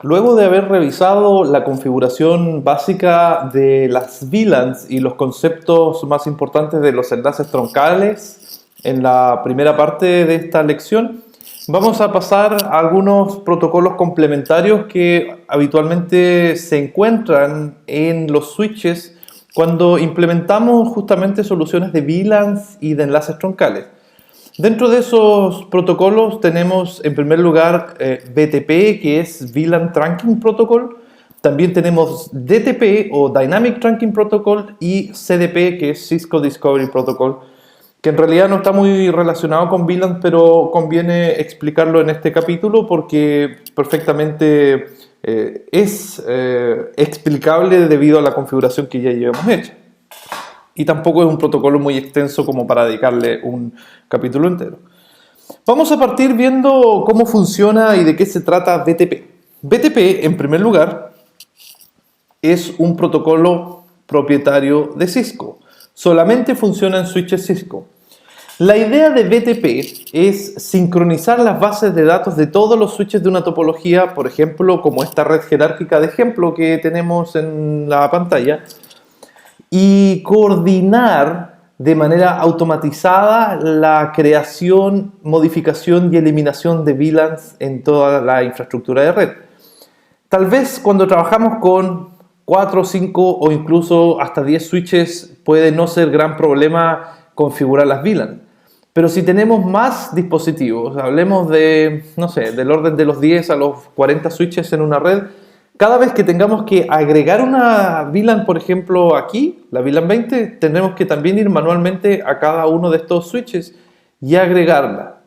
Luego de haber revisado la configuración básica de las VLANs y los conceptos más importantes de los enlaces troncales en la primera parte de esta lección, vamos a pasar a algunos protocolos complementarios que habitualmente se encuentran en los switches cuando implementamos justamente soluciones de VLANs y de enlaces troncales. Dentro de esos protocolos tenemos en primer lugar BTP, que es VLAN Trunking Protocol. También tenemos DTP o Dynamic Trunking Protocol y CDP, que es Cisco Discovery Protocol, que en realidad no está muy relacionado con VLAN, pero conviene explicarlo en este capítulo porque perfectamente es explicable debido a la configuración que ya llevamos hecha. Y tampoco es un protocolo muy extenso como para dedicarle un capítulo entero. Vamos a partir viendo cómo funciona y de qué se trata BTP. BTP, en primer lugar, es un protocolo propietario de Cisco. Solamente funciona en switches Cisco. La idea de BTP es sincronizar las bases de datos de todos los switches de una topología, por ejemplo, como esta red jerárquica de ejemplo que tenemos en la pantalla, y coordinar de manera automatizada la creación, modificación y eliminación de VLANs en toda la infraestructura de red. Tal vez cuando trabajamos con 4, 5 o incluso hasta 10 switches puede no ser gran problema configurar las VLANs. Pero si tenemos más dispositivos, hablemos de, no sé, del orden de los 10 a los 40 switches en una red, cada vez que tengamos que agregar una VLAN, por ejemplo, aquí, la VLAN 20, tendremos que también ir manualmente a cada uno de estos switches y agregarla.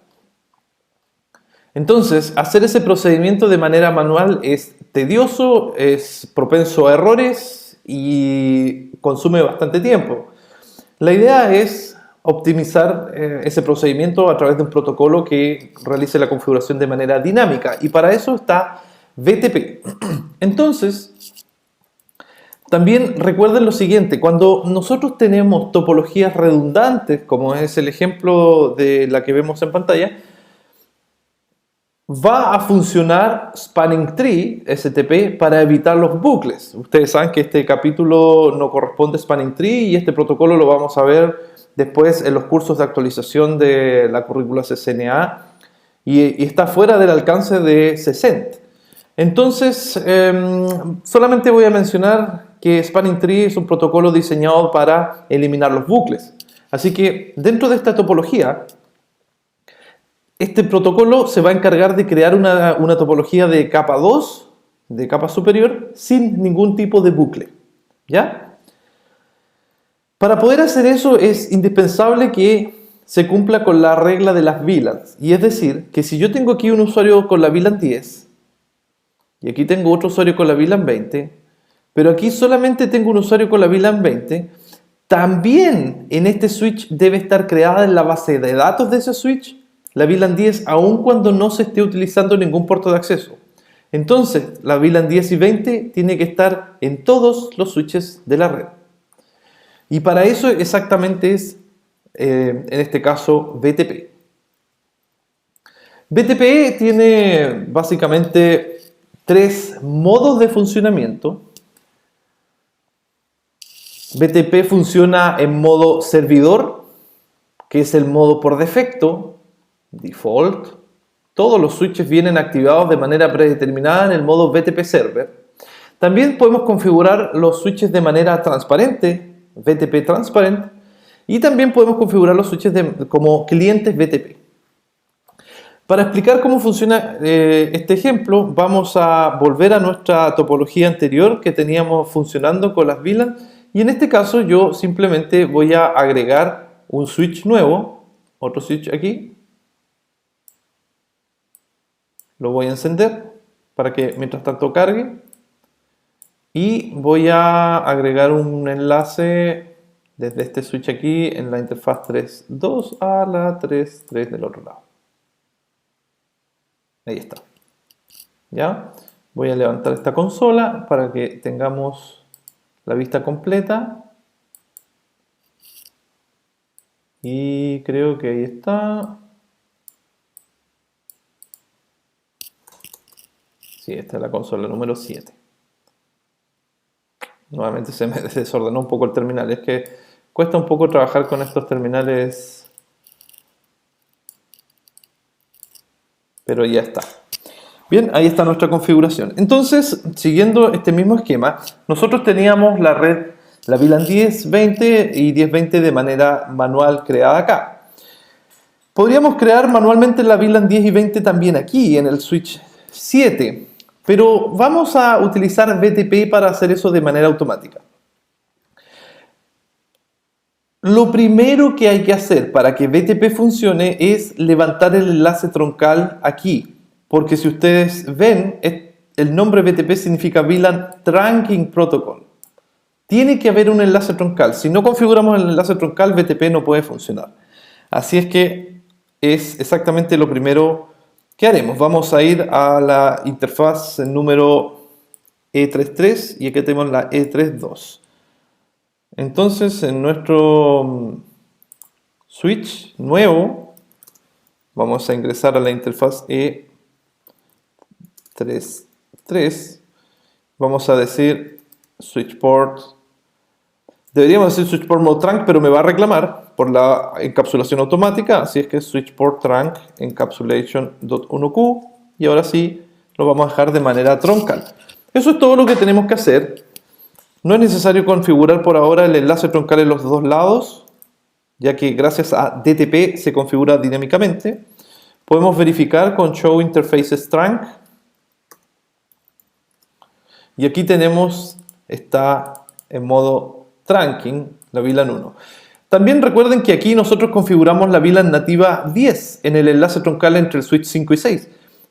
Entonces, hacer ese procedimiento de manera manual es tedioso, es propenso a errores y consume bastante tiempo. La idea es optimizar ese procedimiento a través de un protocolo que realice la configuración de manera dinámica y para eso está BTP. Entonces, también recuerden lo siguiente, cuando nosotros tenemos topologías redundantes, como es el ejemplo de la que vemos en pantalla, va a funcionar Spanning Tree, STP, para evitar los bucles. Ustedes saben que este capítulo no corresponde a Spanning Tree y este protocolo lo vamos a ver después en los cursos de actualización de la currícula CCNA y está fuera del alcance de CECENT. Entonces, solamente voy a mencionar que Spanning Tree es un protocolo diseñado para eliminar los bucles. Así que dentro de esta topología, este protocolo se va a encargar de crear una topología de capa 2, de capa superior, sin ningún tipo de bucle. ¿Ya? Para poder hacer eso es indispensable que se cumpla con la regla de las VLANs. Y es decir, que si yo tengo aquí un usuario con la VLAN 10 y aquí tengo otro usuario con la VLAN 20, pero aquí solamente tengo un usuario con la VLAN 20, también en este switch debe estar creada en la base de datos de ese switch la VLAN 10 aun cuando no se esté utilizando ningún puerto de acceso. Entonces, la VLAN 10 y 20 tiene que estar en todos los switches de la red. Y para eso exactamente es, en este caso, BTP. BTP tiene básicamente 3 modos de funcionamiento. BTP funciona en modo servidor, que es el modo por defecto, default. Todos los switches vienen activados de manera predeterminada en el modo BTP Server. También podemos configurar los switches de manera transparente, BTP Transparent, y también podemos configurar los switches como clientes BTP. Para explicar cómo funciona este ejemplo, vamos a volver a nuestra topología anterior que teníamos funcionando con las VLAN, y en este caso yo simplemente voy a agregar un switch nuevo, otro switch aquí. Lo voy a encender para que mientras tanto cargue y voy a agregar un enlace desde este switch aquí en la interfaz 3.2 a la 3.3 del otro lado. Ahí está. ¿Ya? Voy a levantar esta consola para que tengamos la vista completa y creo que ahí está. Sí, esta es la consola número 7. Nuevamente se me desordenó un poco el terminal. Es que cuesta un poco trabajar con estos terminales, pero ya está. Bien, ahí está nuestra configuración. Entonces, siguiendo este mismo esquema, nosotros teníamos la red, la VLAN 10, 20 y 1020 de manera manual creada acá. Podríamos crear manualmente la VLAN 10 y 20 también aquí, en el switch 7, pero vamos a utilizar VTP para hacer eso de manera automática. Lo primero que hay que hacer para que VTP funcione es levantar el enlace troncal aquí, porque si ustedes ven, el nombre VTP significa VLAN Trunking Protocol. Tiene que haber un enlace troncal. Si no configuramos el enlace troncal, VTP no puede funcionar. Así es que es exactamente lo primero que haremos. Vamos a ir a la interfaz número E33 y aquí tenemos la E32. Entonces, en nuestro switch nuevo, vamos a ingresar a la interfaz E33. Vamos a decir switch port. Deberíamos decir switch port mode trunk, pero me va a reclamar por la encapsulación automática. Así es que switch port trunk encapsulation.1q. Y ahora sí lo vamos a dejar de manera troncal. Eso es todo lo que tenemos que hacer. No es necesario configurar por ahora el enlace troncal en los dos lados, ya que gracias a DTP se configura dinámicamente. Podemos verificar con Show Interfaces Trunk. Y aquí está en modo trunking la VLAN 1. También recuerden que aquí nosotros configuramos la VLAN nativa 10 en el enlace troncal entre el switch 5 y 6.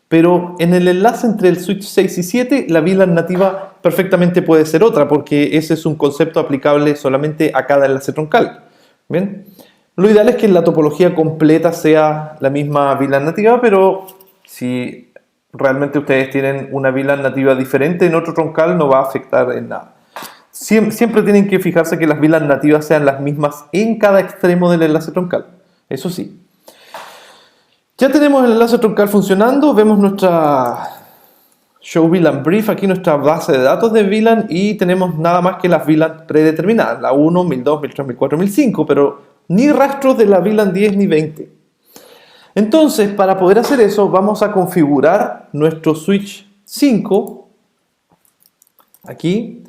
Pero en el enlace entre el switch 6 y 7, la VLAN nativa perfectamente puede ser otra, porque ese es un concepto aplicable solamente a cada enlace troncal. ¿Bien? Lo ideal es que la topología completa sea la misma VLAN nativa, pero si realmente ustedes tienen una VLAN nativa diferente en otro troncal, no va a afectar en nada. Siempre tienen que fijarse que las VLAN nativas sean las mismas en cada extremo del enlace troncal. Eso sí. Ya tenemos el enlace troncal funcionando, vemos nuestra Show VLAN Brief, aquí nuestra base de datos de VLAN, y tenemos nada más que las VLAN predeterminadas, la 1, 1002, 1003, 1004, 1005, pero ni rastros de la VLAN 10 ni 20. Entonces, para poder hacer eso, vamos a configurar nuestro switch 5, aquí,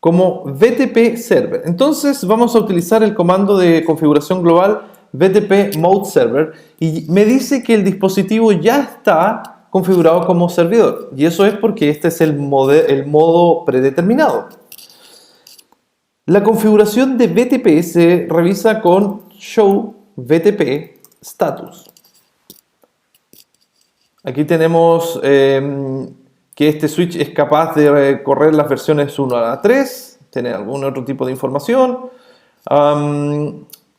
como VTP Server. Entonces, vamos a utilizar el comando de configuración global VTP Mode Server y me dice que el dispositivo ya está configurado como servidor, y eso es porque este es el modo predeterminado. La configuración de VTP se revisa con Show VTP Status. Aquí tenemos que este switch es capaz de correr las versiones 1 a la 3, tiene algún otro tipo de información.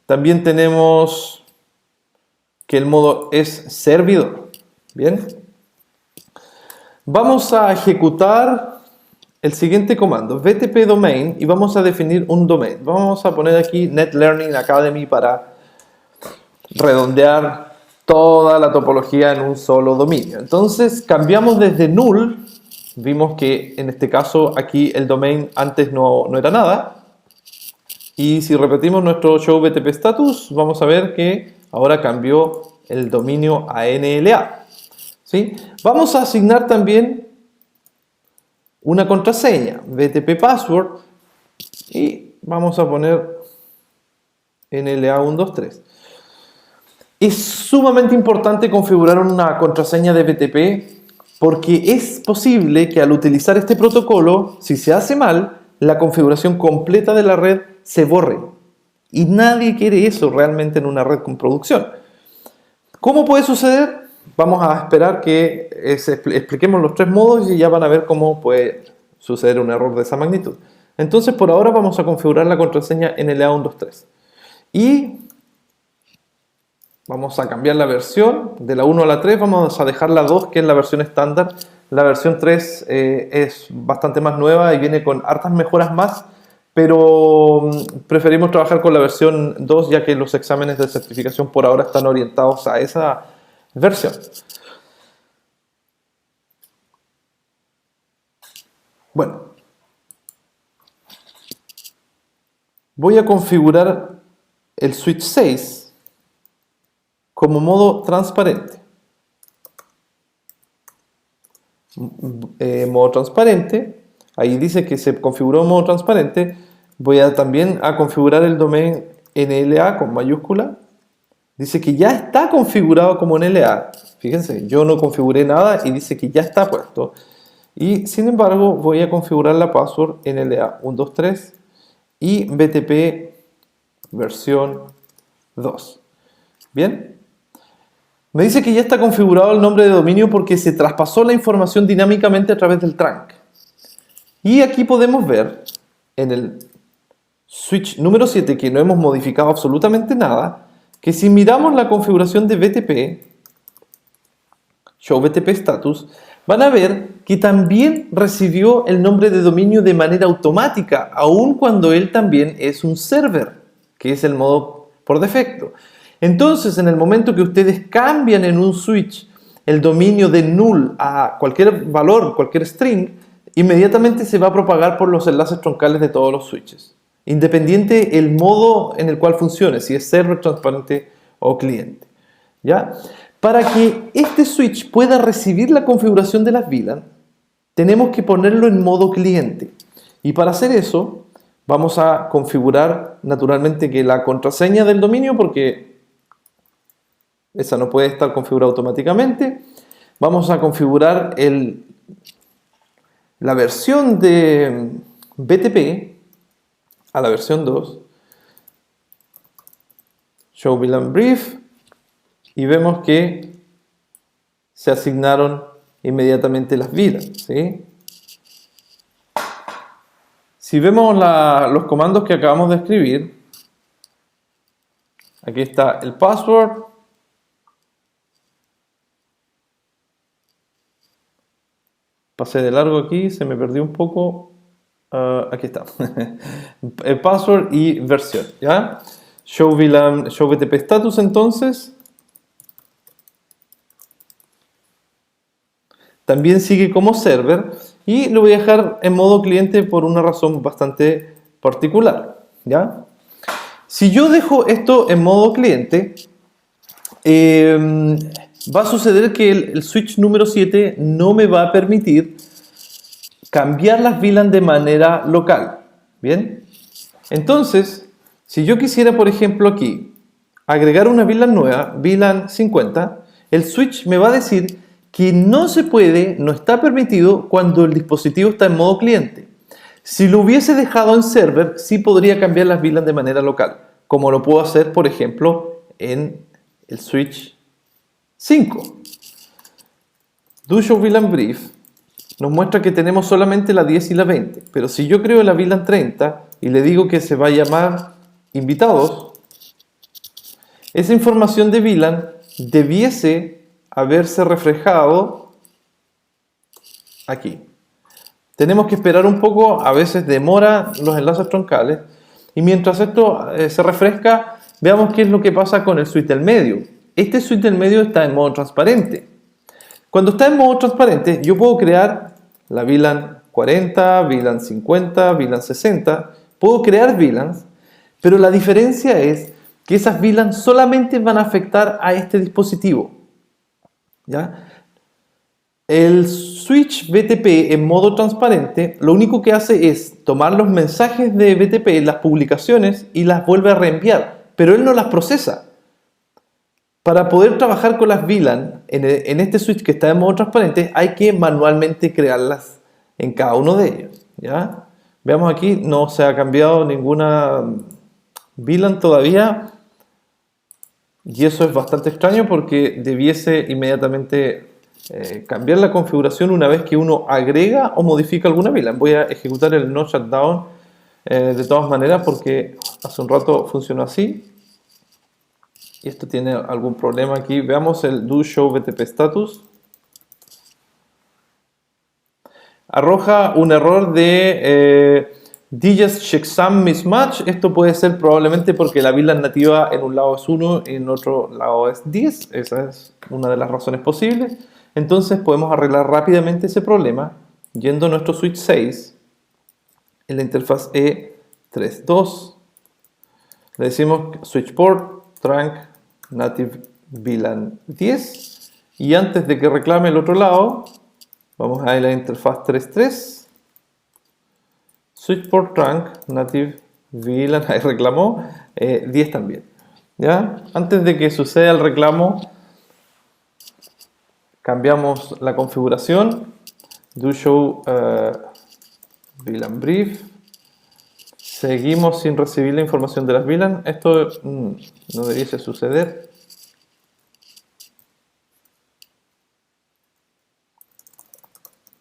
También tenemos que el modo es servidor. Bien. Vamos a ejecutar el siguiente comando, VTP domain, y vamos a definir un domain. Vamos a poner aquí Net Learning Academy para redondear toda la topología en un solo dominio. Entonces cambiamos desde null. Vimos que en este caso aquí el domain antes no era nada. Y si repetimos nuestro show VTP status, vamos a ver que ahora cambió el dominio a NLA. ¿Sí? Vamos a asignar también una contraseña, VTP password, y vamos a poner NLA123. Es sumamente importante configurar una contraseña de VTP porque es posible que al utilizar este protocolo, si se hace mal, la configuración completa de la red se borre. Y nadie quiere eso realmente en una red con producción. ¿Cómo puede suceder? Vamos a esperar que expliquemos los tres modos y ya van a ver cómo puede suceder un error de esa magnitud. Entonces, por ahora vamos a configurar la contraseña NLA123. Y vamos a cambiar la versión de la 1 a la 3, vamos a dejar la 2, que es la versión estándar. La versión 3 es bastante más nueva y viene con hartas mejoras más, pero preferimos trabajar con la versión 2 ya que los exámenes de certificación por ahora están orientados a esa versión. Bueno, voy a configurar el switch 6 como modo transparente. Modo transparente, ahí dice que se configuró modo transparente. Voy a también a configurar el domain NLA con mayúscula. Dice que ya está configurado como NLA. Fíjense, yo no configuré nada y dice que ya está puesto. Y sin embargo voy a configurar la password NLA 123 y BTP versión 2. Bien. Me dice que ya está configurado el nombre de dominio porque se traspasó la información dinámicamente a través del trunk. Y aquí podemos ver en el switch número 7 que no hemos modificado absolutamente nada, que si miramos la configuración de BTP, Show BTP Status, van a ver que también recibió el nombre de dominio de manera automática, aun cuando él también es un server, que es el modo por defecto. Entonces, en el momento que ustedes cambian en un switch el dominio de null a cualquier valor, cualquier string, inmediatamente se va a propagar por los enlaces troncales de todos los switches, independiente el modo en el cual funcione, si es server, transparente o cliente. ¿Ya? Para que este switch pueda recibir la configuración de las VLAN, tenemos que ponerlo en modo cliente. Y para hacer eso, vamos a configurar naturalmente que la contraseña del dominio, porque esa no puede estar configurada automáticamente. Vamos a configurar la versión de BTP a la versión 2. Show VLAN Brief. Y vemos que se asignaron inmediatamente las VLAN, ¿sí? Si vemos los comandos que acabamos de escribir, aquí está el password. Pasé de largo aquí, se me perdió un poco. Aquí está. El password y versión, ¿ya? Show VLAN, Show BTP Status entonces. También sigue como server y lo voy a dejar en modo cliente por una razón bastante particular, ¿ya? Si yo dejo esto en modo cliente, va a suceder que el switch número 7 no me va a permitir cambiar las VLAN de manera local. ¿Bien? Entonces, si yo quisiera, por ejemplo, aquí agregar una VLAN nueva, VLAN 50, el switch me va a decir que no se puede, no está permitido cuando el dispositivo está en modo cliente. Si lo hubiese dejado en server, sí podría cambiar las VLAN de manera local, como lo puedo hacer, por ejemplo, en el switch 5. Do Show VLAN Brief nos muestra que tenemos solamente la 10 y la 20, pero si yo creo la VLAN 30 y le digo que se va a llamar invitados, esa información de VLAN debiese haberse reflejado aquí. Tenemos que esperar un poco, a veces demora los enlaces troncales, y mientras esto se refresca, veamos qué es lo que pasa con el switch del medio. Este switch del medio está en modo transparente. Cuando está en modo transparente, yo puedo crear la VLAN 40, VLAN 50, VLAN 60, puedo crear VLANs, pero la diferencia es que esas VLANs solamente van a afectar a este dispositivo. ¿Ya? El switch BTP en modo transparente lo único que hace es tomar los mensajes de BTP, las publicaciones, y las vuelve a reenviar, pero él no las procesa. Para poder trabajar con las VLAN en este switch que está en modo transparente, hay que manualmente crearlas en cada uno de ellos. ¿Ya? Veamos aquí, no se ha cambiado ninguna VLAN todavía. Y eso es bastante extraño porque debiese inmediatamente cambiar la configuración una vez que uno agrega o modifica alguna VLAN. Voy a ejecutar el no shutdown de todas maneras porque hace un rato funcionó así. Y esto tiene algún problema aquí. Veamos el do show BTP status. Arroja un error de digest checksum mismatch. Esto puede ser probablemente porque la VLAN nativa en un lado es 1 y en otro lado es 10. Esa es una de las razones posibles. Entonces podemos arreglar rápidamente ese problema yendo a nuestro switch 6, en la interfaz E32, le decimos switch port, trunk, native VLAN 10, y antes de que reclame el otro lado, vamos a la interfaz 3.3, switch port trunk, native VLAN, ahí reclamó, 10 también. ¿Ya? Antes de que suceda el reclamo, cambiamos la configuración, do show VLAN brief, seguimos sin recibir la información de las VLAN, esto no debiese suceder.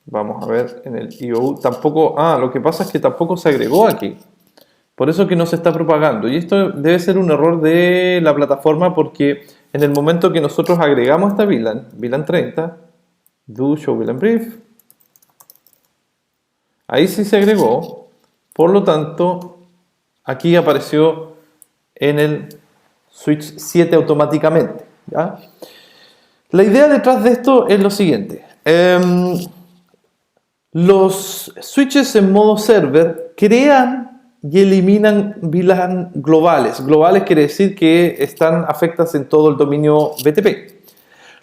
Vamos a ver en el IO, tampoco, lo que pasa es que tampoco se agregó aquí. Por eso que no se está propagando. Y esto debe ser un error de la plataforma porque en el momento que nosotros agregamos esta VLAN, VLAN 30, do show VLAN brief, ahí sí se agregó. Por lo tanto, aquí apareció en el switch 7 automáticamente. ¿Ya? La idea detrás de esto es lo siguiente. Los switches en modo server crean y eliminan VLAN globales. Globales quiere decir que están afectas en todo el dominio BTP.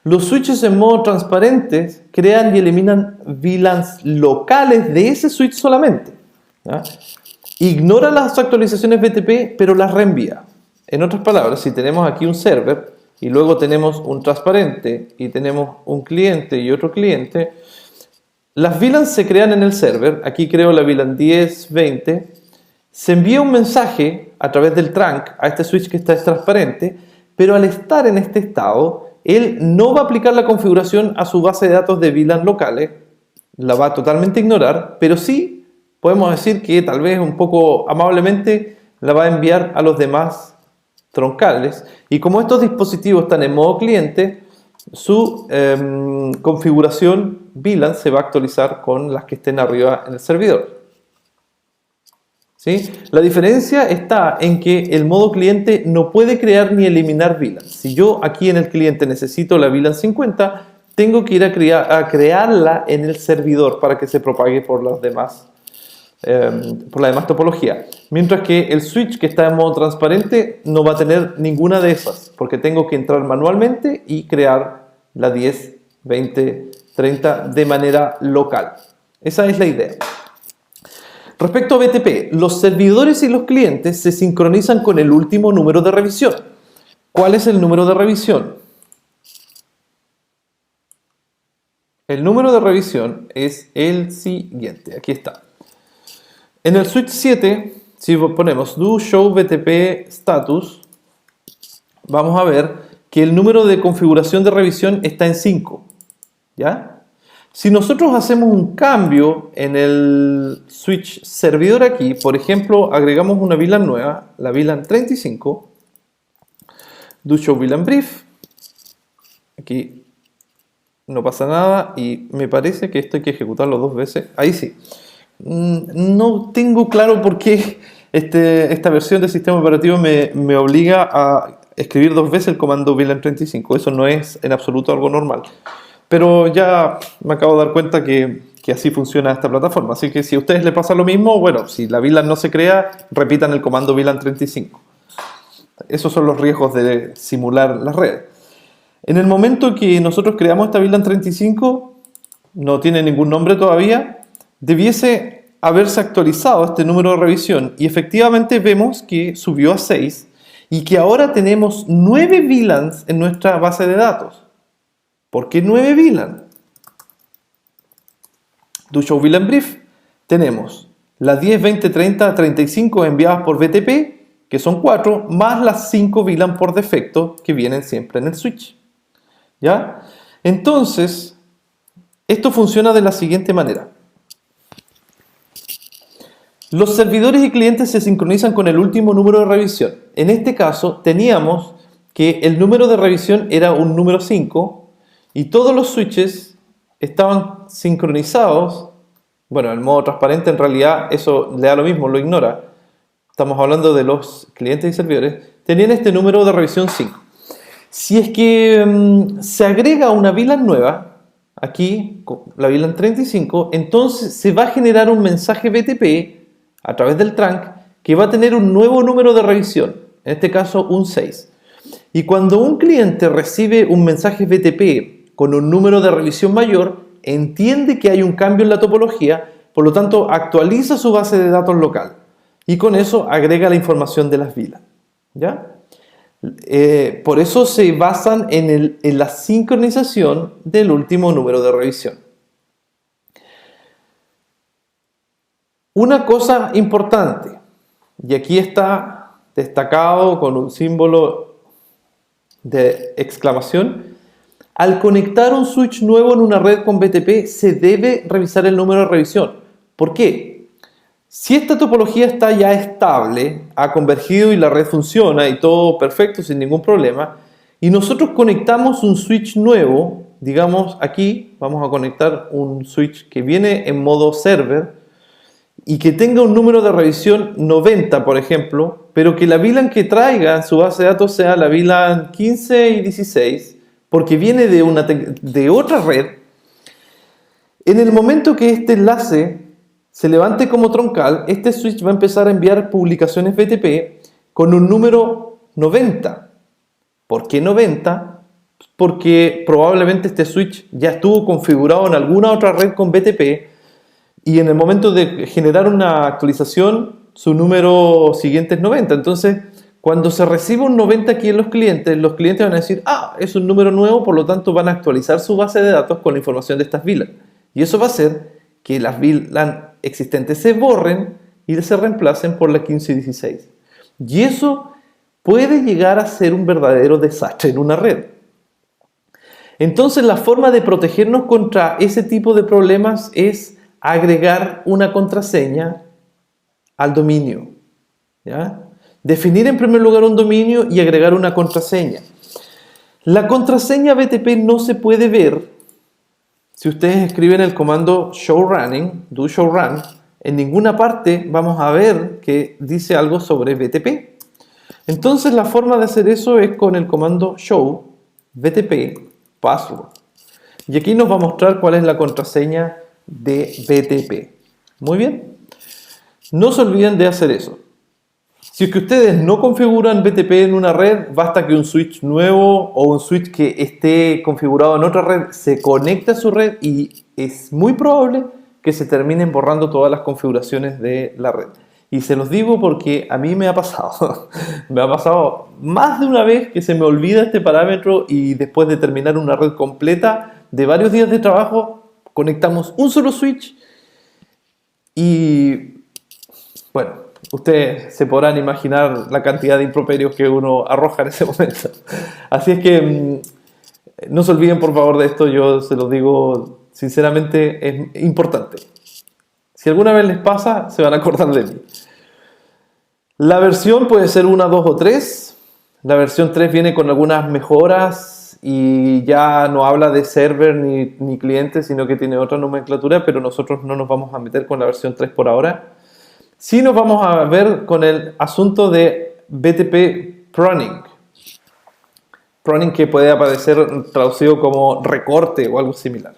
Los switches en modo transparente crean y eliminan VLANs locales de ese switch solamente. ¿Ya? Ignora las actualizaciones BTP, pero las reenvía. En otras palabras, si tenemos aquí un server y luego tenemos un transparente y tenemos un cliente y otro cliente, las VLANs se crean en el server. Aquí creo la VLAN 10, 20. Se envía un mensaje a través del trunk a este switch que está transparente, pero al estar en este estado, él no va a aplicar la configuración a su base de datos de VLAN locales, la va a totalmente ignorar, pero sí podemos decir que tal vez un poco amablemente la va a enviar a los demás troncales. Y como estos dispositivos están en modo cliente, su configuración VLAN se va a actualizar con las que estén arriba en el servidor. ¿Sí? La diferencia está en que el modo cliente no puede crear ni eliminar VLAN. Si yo aquí en el cliente necesito la VLAN 50, tengo que ir a crearla en el servidor para que se propague por la demás topología. Mientras que el switch que está en modo transparente no va a tener ninguna de esas, porque tengo que entrar manualmente y crear la 10, 20, 30 de manera local. Esa es la idea. Respecto a BTP, los servidores y los clientes se sincronizan con el último número de revisión. ¿Cuál es el número de revisión? El número de revisión es el siguiente. Aquí está. En el switch 7, si ponemos do show BTP status, vamos a ver que el número de configuración de revisión está en 5. ¿Ya? Si nosotros hacemos un cambio en el switch servidor aquí, por ejemplo, agregamos una VLAN nueva, la VLAN 35, do show VLAN brief, aquí no pasa nada y me parece que esto hay que ejecutarlo 2 veces, ahí sí. No tengo claro por qué esta versión del sistema operativo me obliga a escribir 2 veces el comando VLAN 35, eso no es en absoluto algo normal. Pero ya me acabo de dar cuenta que así funciona esta plataforma. Así que si a ustedes les pasa lo mismo, bueno, si la VLAN no se crea, repitan el comando VLAN 35. Esos son los riesgos de simular las redes. En el momento que nosotros creamos esta VLAN 35, no tiene ningún nombre todavía, debiese haberse actualizado este número de revisión. Y efectivamente vemos que subió a 6 y que ahora tenemos 9 VLANs en nuestra base de datos. ¿Por qué 9 VLAN? Do show VLAN brief. Tenemos las 10, 20, 30, 35 enviadas por BTP, que son 4, más las 5 VLAN por defecto que vienen siempre en el switch. ¿Ya? Entonces, esto funciona de la siguiente manera. Los servidores y clientes se sincronizan con el último número de revisión. En este caso, teníamos que el número de revisión era un número 5, y todos los switches estaban sincronizados. Bueno, el modo transparente en realidad eso le da lo mismo, lo ignora. Estamos hablando de los clientes y servidores. Tenían este número de revisión 5. Si es que se agrega una VLAN nueva, aquí, la VLAN 35, entonces se va a generar un mensaje BTP a través del trunk que va a tener un nuevo número de revisión, en este caso un 6. Y cuando un cliente recibe un mensaje BTP con un número de revisión mayor, entiende que hay un cambio en la topología, por lo tanto actualiza su base de datos local y con eso agrega la información de las VLAN. ¿Ya? Por eso se basan en la sincronización del último número de revisión. Una cosa importante, y aquí está destacado con un símbolo de exclamación: al conectar un switch nuevo en una red con BTP se debe revisar el número de revisión. ¿Por qué? Si esta topología está ya estable, ha convergido y la red funciona y todo perfecto sin ningún problema, y nosotros conectamos un switch nuevo, digamos aquí vamos a conectar un switch que viene en modo server y que tenga un número de revisión 90, por ejemplo, pero que la VLAN que traiga en su base de datos sea la VLAN 15 y 16, porque viene de otra red. En el momento que este enlace se levante como troncal, este switch va a empezar a enviar publicaciones BTP con un número 90. ¿Por qué 90? Porque probablemente este switch ya estuvo configurado en alguna otra red con BTP y en el momento de generar una actualización su número siguiente es 90. Entonces, cuando se recibe un 90 aquí en los clientes van a decir: ah, es un número nuevo, por lo tanto van a actualizar su base de datos con la información de estas VLAN. Y eso va a hacer que las VLAN existentes se borren y se reemplacen por la 15 y 16. Y eso puede llegar a ser un verdadero desastre en una red. Entonces, la forma de protegernos contra ese tipo de problemas es agregar una contraseña al dominio. ¿Ya? Definir en primer lugar un dominio y agregar una contraseña. La contraseña BTP no se puede ver si ustedes escriben el comando showrunning, do showrun. En ninguna parte vamos a ver que dice algo sobre BTP. Entonces la forma de hacer eso es con el comando show BTP password. Y aquí nos va a mostrar cuál es la contraseña de BTP. Muy bien. No se olviden de hacer eso. Si es que ustedes no configuran BTP en una red, basta que un switch nuevo o un switch que esté configurado en otra red se conecte a su red y es muy probable que se terminen borrando todas las configuraciones de la red. Y se los digo porque a mí me ha pasado. Me ha pasado más de una vez que se me olvida este parámetro y después de terminar una red completa de varios días de trabajo, conectamos un solo switch y bueno, ustedes se podrán imaginar la cantidad de improperios que uno arroja en ese momento. Así es que no se olviden por favor de esto, yo se los digo sinceramente, es importante. Si alguna vez les pasa, se van a acordar de mí. La versión puede ser 1, 2 o 3. La versión 3 viene con algunas mejoras y ya no habla de server ni cliente, sino que tiene otra nomenclatura, pero nosotros no nos vamos a meter con la versión 3 por ahora. Sí nos vamos a ver con el asunto de BTP pruning. Pruning, que puede aparecer traducido como recorte o algo similar.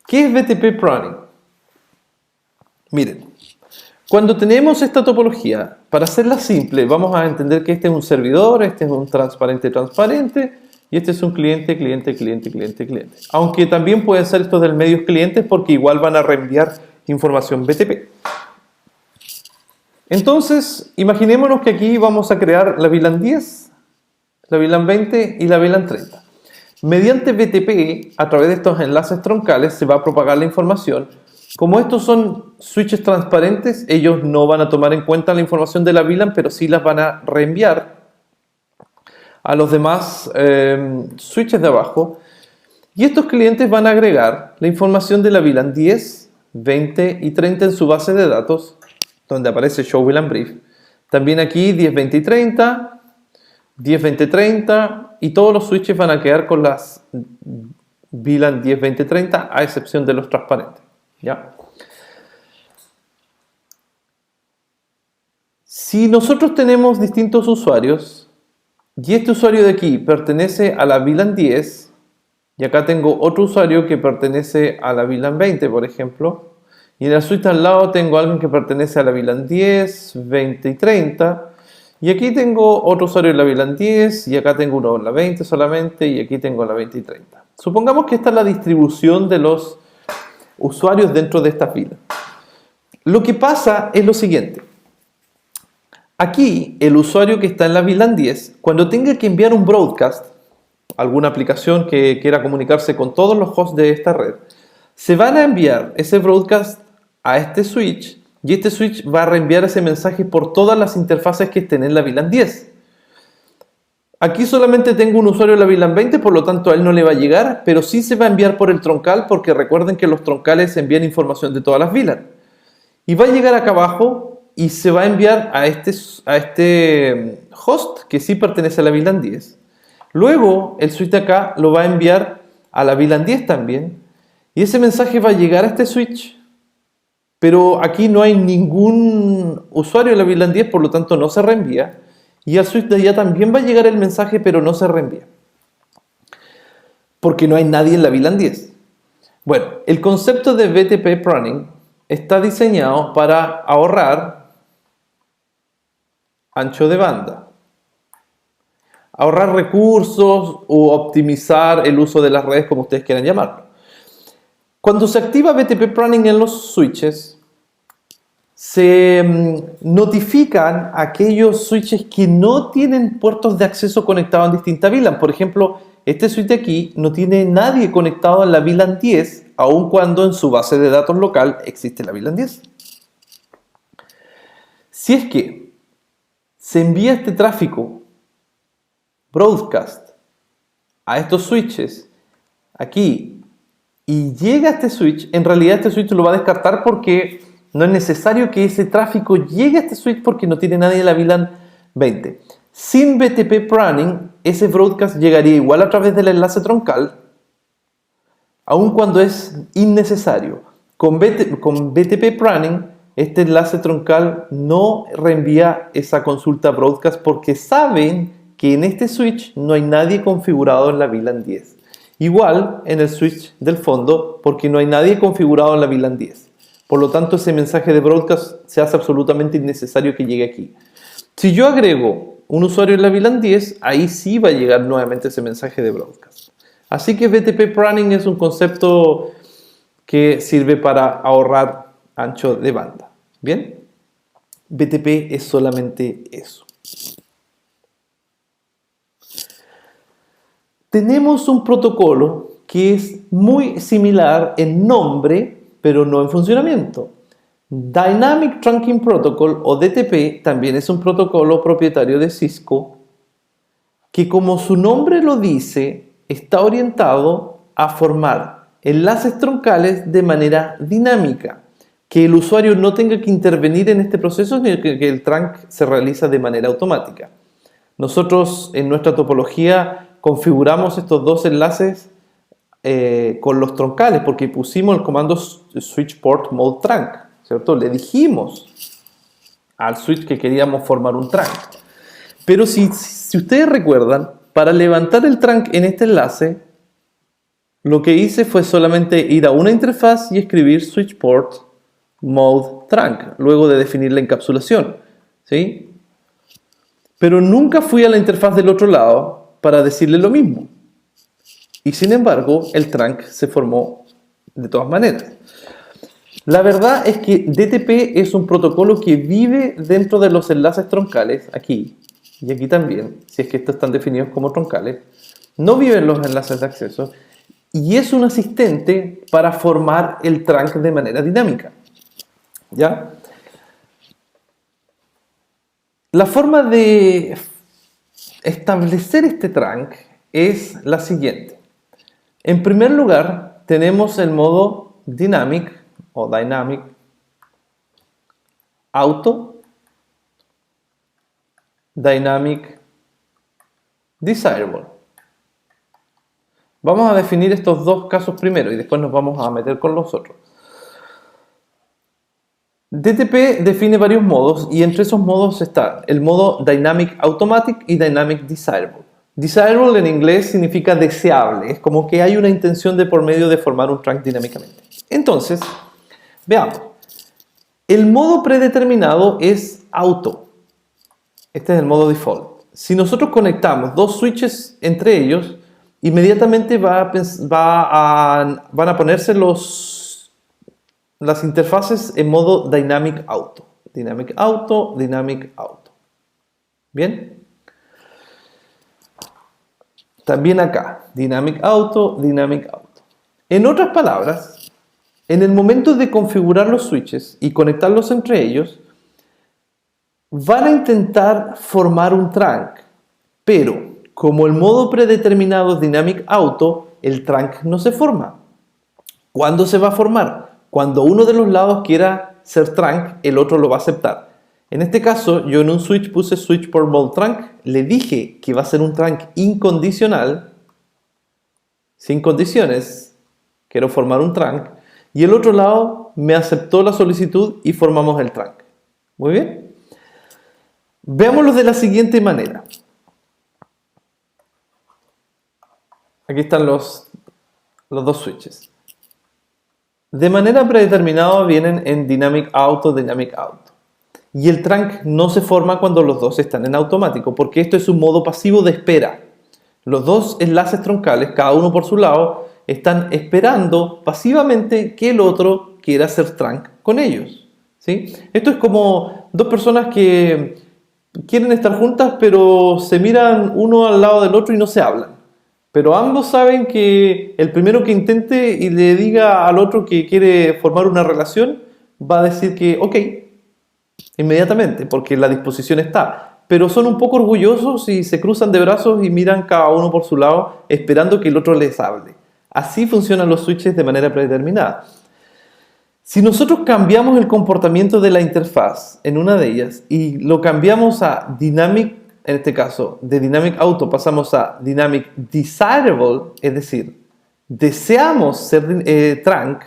¿Qué es BTP pruning? Miren, cuando tenemos esta topología, para hacerla simple, vamos a entender que este es un servidor, este es un transparente y este es un cliente. Aunque también pueden ser estos del medios clientes porque igual van a reenviar información BTP. Entonces, imaginémonos que aquí vamos a crear la VLAN 10, la VLAN 20 y la VLAN 30. Mediante BTP, a través de estos enlaces troncales, se va a propagar la información. Como estos son switches transparentes, ellos no van a tomar en cuenta la información de la VLAN, pero sí las van a reenviar a los demás switches de abajo. Y estos clientes van a agregar la información de la VLAN 10, 20 y 30 en su base de datos, donde aparece Show VLAN Brief. También aquí 10, 20 y 30, 10, 20, 30 y todos los switches van a quedar con las VLAN 10, 20, 30 a excepción de los transparentes. ¿Ya? Si nosotros tenemos distintos usuarios y este usuario de aquí pertenece a la VLAN 10 Y acá tengo otro usuario que pertenece a la VLAN 20, por ejemplo. Y en la suite al lado tengo a alguien que pertenece a la VLAN 10, 20 y 30. Y aquí tengo otro usuario en la VLAN 10, y acá tengo uno en la 20 solamente, y aquí tengo la 20 y 30. Supongamos que esta es la distribución de los usuarios dentro de esta fila. Lo que pasa es lo siguiente. Aquí, el usuario que está en la VLAN 10, cuando tenga que enviar un broadcast, alguna aplicación que quiera comunicarse con todos los hosts de esta red, se van a enviar ese broadcast a este switch, y este switch va a reenviar ese mensaje por todas las interfaces que estén en la VLAN 10. Aquí solamente tengo un usuario en la VLAN 20, por lo tanto a él no le va a llegar, pero sí se va a enviar por el troncal, porque recuerden que los troncales envían información de todas las VLAN. Y va a llegar acá abajo y se va a enviar a este host que sí pertenece a la VLAN 10. Luego el switch de acá lo va a enviar a la VLAN 10 también, y ese mensaje va a llegar a este switch, pero aquí no hay ningún usuario en la VLAN 10, por lo tanto no se reenvía, y al switch de allá también va a llegar el mensaje, pero no se reenvía, porque no hay nadie en la VLAN 10. Bueno, el concepto de BTP pruning está diseñado para ahorrar ancho de banda, ahorrar recursos o optimizar el uso de las redes, como ustedes quieran llamarlo. Cuando se activa BTP pruning en los switches, se notifican aquellos switches que no tienen puertos de acceso conectados en distintas VLAN. Por ejemplo, este switch de aquí no tiene nadie conectado en la VLAN 10, aun cuando en su base de datos local existe la VLAN 10. Si es que se envía este tráfico broadcast a estos switches aquí y llega a este switch, en realidad este switch lo va a descartar porque no es necesario que ese tráfico llegue a este switch porque no tiene nadie en la VLAN 20. Sin BTP pruning, ese broadcast llegaría igual a través del enlace troncal, aun cuando es innecesario. Con BTP pruning, este enlace troncal no reenvía esa consulta broadcast porque saben que en este switch no hay nadie configurado en la VLAN 10. Igual en el switch del fondo, porque no hay nadie configurado en la VLAN 10. Por lo tanto, ese mensaje de broadcast se hace absolutamente innecesario que llegue aquí. Si yo agrego un usuario en la VLAN 10, ahí sí va a llegar nuevamente ese mensaje de broadcast. Así que BTP pruning es un concepto que sirve para ahorrar ancho de banda. ¿Bien? BTP es solamente eso. Tenemos un protocolo que es muy similar en nombre, pero no en funcionamiento. Dynamic Trunking Protocol, o DTP, también es un protocolo propietario de Cisco que, como su nombre lo dice, está orientado a formar enlaces troncales de manera dinámica, que el usuario no tenga que intervenir en este proceso, sino que el trunk se realiza de manera automática. Nosotros en nuestra topología configuramos estos dos enlaces con los troncales, porque pusimos el comando switch port mode trunk, ¿cierto? Le dijimos al switch que queríamos formar un trunk. Pero si ustedes recuerdan, para levantar el trunk en este enlace, lo que hice fue solamente ir a una interfaz y escribir switch port mode trunk, luego de definir la encapsulación, ¿sí? Pero nunca fui a la interfaz del otro lado para decirle lo mismo. Y sin embargo, el trunk se formó de todas maneras. La verdad es que DTP es un protocolo que vive dentro de los enlaces troncales, aquí y aquí también, si es que estos están definidos como troncales. No viven los enlaces de acceso y es un asistente para formar el trunk de manera dinámica. ¿Ya? La forma de establecer este trunk es la siguiente. En primer lugar, tenemos el modo Dynamic o Dynamic Auto, Dynamic Desirable. Vamos a definir estos dos casos primero y después nos vamos a meter con los otros. DTP define varios modos y entre esos modos está el modo Dynamic Automatic y Dynamic Desirable. Desirable en inglés significa deseable, es como que hay una intención de por medio de formar un trunk dinámicamente. Entonces, veamos. El modo predeterminado es auto. Este es el modo default. Si nosotros conectamos dos switches entre ellos, inmediatamente van a ponerse las interfaces en modo Dynamic Auto. Dynamic Auto, Dynamic Auto. ¿Bien? También acá, Dynamic Auto, Dynamic Auto. En otras palabras, en el momento de configurar los switches y conectarlos entre ellos, van a intentar formar un trunk, pero como el modo predeterminado es Dynamic Auto, el trunk no se forma. ¿Cuándo se va a formar? Cuando uno de los lados quiera ser trunk, el otro lo va a aceptar. En este caso, yo en un switch puse switch por mode trunk, le dije que va a ser un trunk incondicional, sin condiciones, quiero formar un trunk, y el otro lado me aceptó la solicitud y formamos el trunk. Muy bien. Veámoslo de la siguiente manera. Aquí están los dos switches. De manera predeterminada vienen en Dynamic Auto, Dynamic Auto. Y el trunk no se forma cuando los dos están en automático, porque esto es un modo pasivo de espera. Los dos enlaces troncales, cada uno por su lado, están esperando pasivamente que el otro quiera hacer trunk con ellos. ¿Sí? Esto es como dos personas que quieren estar juntas, pero se miran uno al lado del otro y no se hablan. Pero ambos saben que el primero que intente y le diga al otro que quiere formar una relación, va a decir que ok, inmediatamente, porque la disposición está. Pero son un poco orgullosos y se cruzan de brazos y miran cada uno por su lado, esperando que el otro les hable. Así funcionan los switches de manera predeterminada. Si nosotros cambiamos el comportamiento de la interfaz en una de ellas y lo cambiamos a Dynamic, en este caso, de Dynamic Auto pasamos a Dynamic Desirable, es decir, deseamos ser trunk,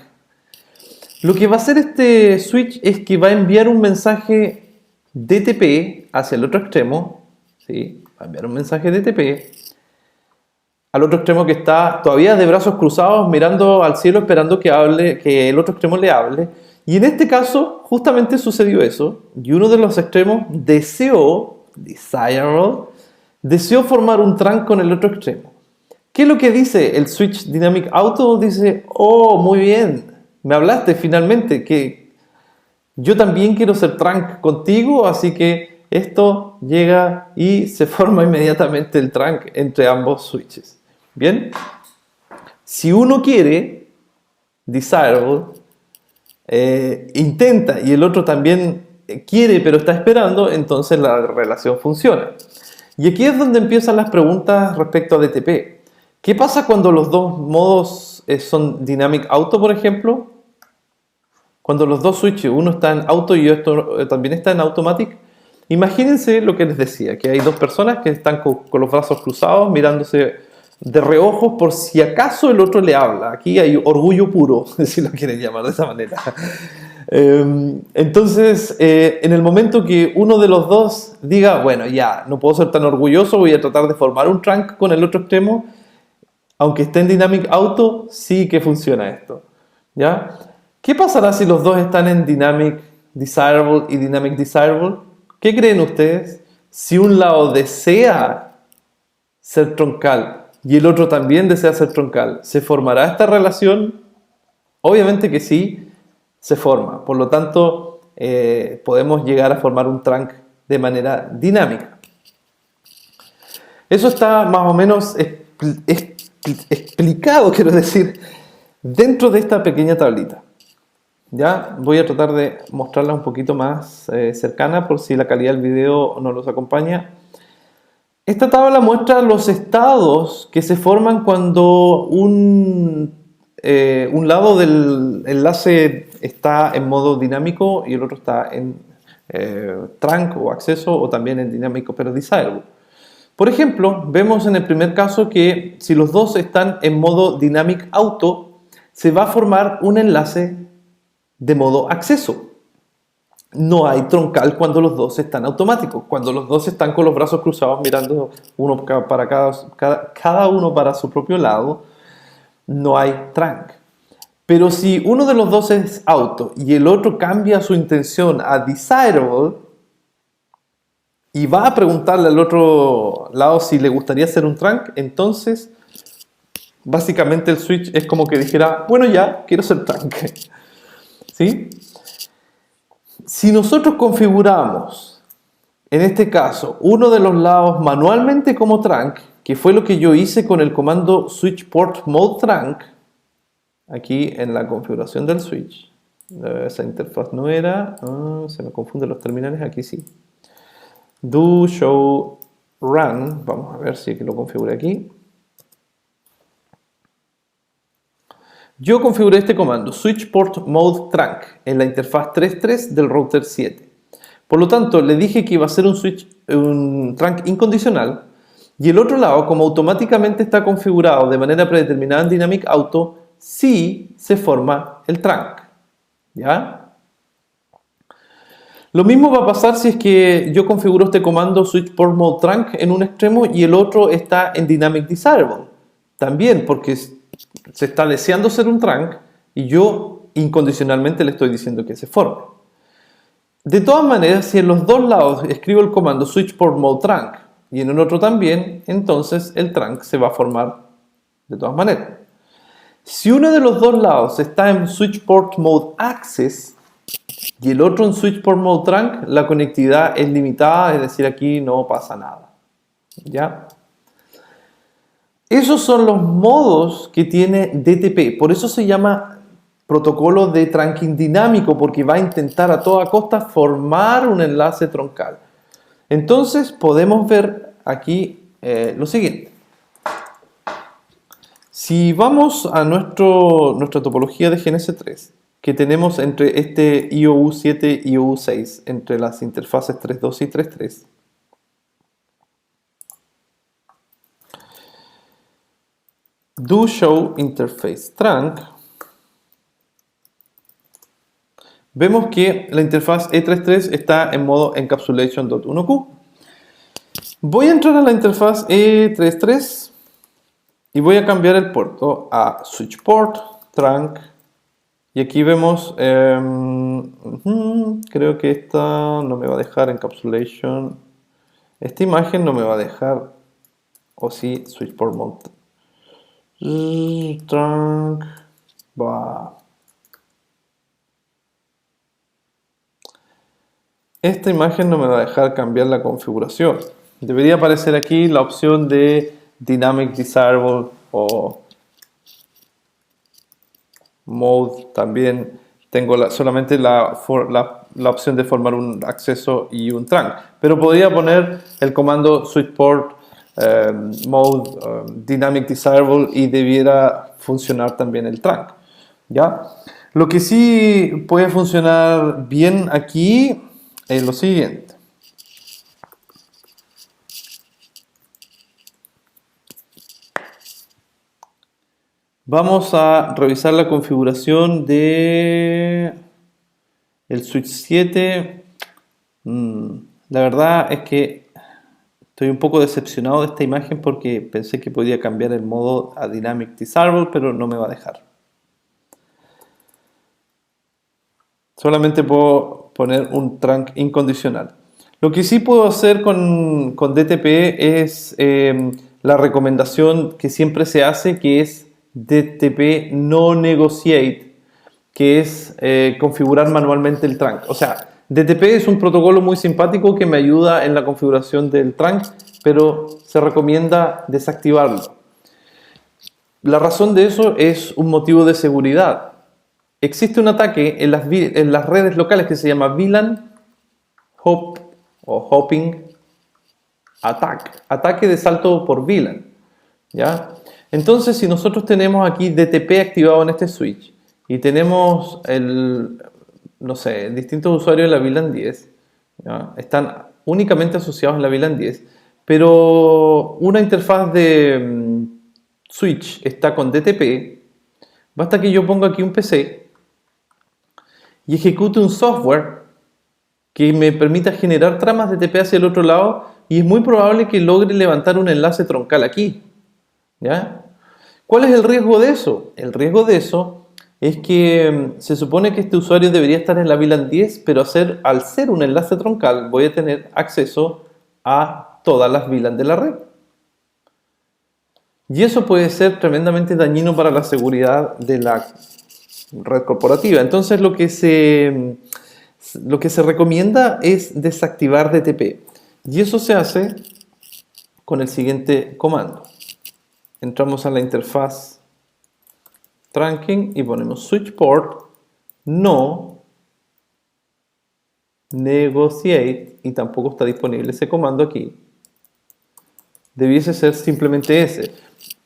lo que va a hacer este switch es que va a enviar un mensaje DTP hacia el otro extremo, ¿sí? Va a enviar un mensaje DTP al otro extremo que está todavía de brazos cruzados mirando al cielo esperando que el otro extremo le hable. Y en este caso justamente sucedió eso y uno de los extremos deseó formar un trunk con el otro extremo. ¿Qué es lo que dice el switch Dynamic Auto? Dice, oh, muy bien, me hablaste finalmente, que yo también quiero ser trunk contigo, así que esto llega y se forma inmediatamente el trunk entre ambos switches. Bien, si uno quiere, desirable, intenta y el otro también quiere pero está esperando, entonces la relación funciona. Y aquí es donde empiezan las preguntas respecto a DTP. ¿Qué pasa cuando los dos modos son Dynamic Auto, por ejemplo? Cuando los dos switches, uno está en auto y otro también está en automatic. Imagínense lo que les decía, que hay dos personas que están con los brazos cruzados mirándose de reojos por si acaso el otro le habla. Aquí hay orgullo puro, si lo quieren llamar de esa manera. Entonces, en el momento que uno de los dos diga, bueno, ya, no puedo ser tan orgulloso, voy a tratar de formar un trunk con el otro extremo, aunque esté en Dynamic Auto, sí que funciona esto. ¿Ya? ¿Qué pasará si los dos están en Dynamic Desirable y Dynamic Desirable? ¿Qué creen ustedes? Si un lado desea ser troncal y el otro también desea ser troncal, ¿se formará esta relación? Obviamente que sí, se forma. Por lo tanto, podemos llegar a formar un trunk de manera dinámica. Eso está más o menos explicado, quiero decir, dentro de esta pequeña tablita. Ya voy a tratar de mostrarla un poquito más cercana por si la calidad del video no los acompaña. Esta tabla muestra los estados que se forman cuando un lado del enlace está en modo dinámico y el otro está en trunk o acceso o también en dinámico pero desirable. Por ejemplo, vemos en el primer caso que si los dos están en modo Dynamic Auto, se va a formar un enlace de modo acceso. no hay troncal cuando los dos están automáticos. Cuando los dos están con los brazos cruzados mirando uno para cada uno para su propio lado, no hay trunk. Pero si uno de los dos es auto y el otro cambia su intención a desirable y va a preguntarle al otro lado si le gustaría hacer un trunk, entonces básicamente el switch es como que dijera, bueno, ya, quiero hacer trunk. ¿Sí? Si nosotros configuramos, en este caso, uno de los lados manualmente como trunk, que fue lo que yo hice con el comando switch port mode trunk, aquí en la configuración del switch, esa interfaz no era, se me confunden los terminales, aquí sí. Do show run, vamos a ver si lo configuré aquí. Yo configuré este comando, switch port mode trunk, en la interfaz 3.3 del router 7. Por lo tanto, le dije que iba a ser un trunk incondicional, y el otro lado, como automáticamente está configurado de manera predeterminada en Dynamic Auto, sí se forma el trunk. ¿Ya? Lo mismo va a pasar si es que yo configuro este comando switch port mode trunk en un extremo y el otro está en Dynamic Desirable. También porque se está deseando ser un trunk y yo incondicionalmente le estoy diciendo que se forme. De todas maneras, si en los dos lados escribo el comando switch port mode trunk y en el otro también, entonces el trunk se va a formar de todas maneras. Si uno de los dos lados está en switch port mode access y el otro en switch port mode trunk, la conectividad es limitada, es decir, aquí no pasa nada. ¿Ya? Esos son los modos que tiene DTP, por eso se llama protocolo de trunking dinámico, porque va a intentar a toda costa formar un enlace troncal. Entonces podemos ver aquí lo siguiente. Si vamos a nuestra topología de GNS3, que tenemos entre este IOU7 y IOU6, entre las interfaces 3.2 y 3.3, do show interface trunk, vemos que la interfaz E33 está en modo encapsulation.1Q. Voy a entrar a la interfaz E33 y voy a cambiar el puerto a switch port trunk. Y aquí vemos, creo que esta no me va a dejar encapsulation. Esta imagen no me va a dejar, o sí, switch port mode trunk, va. Esta imagen no me va a dejar cambiar la configuración. Debería aparecer aquí la opción de Dynamic Desirable o Mode. También tengo solamente la opción de formar un acceso y un trunk. Pero podría poner el comando switch port mode Dynamic Desirable y debiera funcionar también el trunk. ¿Ya? Lo que sí puede funcionar bien aquí es lo siguiente. Vamos a revisar la configuración de el switch 7. La verdad es que estoy un poco decepcionado de esta imagen porque pensé que podía cambiar el modo a Dynamic Desirable, pero no me va a dejar. Solamente puedo poner un trunk incondicional. Lo que sí puedo hacer con DTP es la recomendación que siempre se hace, que es DTP no negotiate, que es configurar manualmente el trunk. O sea, DTP es un protocolo muy simpático que me ayuda en la configuración del trunk, pero se recomienda desactivarlo. La razón de eso es un motivo de seguridad. Existe un ataque en las redes locales que se llama VLAN Hop o Hopping Attack, ataque de salto por VLAN, ¿ya? Entonces, si nosotros tenemos aquí DTP activado en este switch y tenemos no sé, distintos usuarios de la VLAN 10, ¿ya? Están únicamente asociados en la VLAN 10, pero una interfaz de switch está con DTP, basta que yo ponga aquí un PC y ejecute un software que me permita generar tramas de TP hacia el otro lado y es muy probable que logre levantar un enlace troncal aquí. ¿Ya? ¿Cuál es el riesgo de eso? El riesgo de eso es que se supone que este usuario debería estar en la VLAN 10, pero al ser un enlace troncal voy a tener acceso a todas las VLAN de la red. Y eso puede ser tremendamente dañino para la seguridad de la red corporativa. Entonces lo que se recomienda es desactivar DTP. Y eso se hace con el siguiente comando. Entramos a la interfaz trunking y ponemos switch port no negotiate, y tampoco está disponible ese comando aquí. Debiese ser simplemente ese.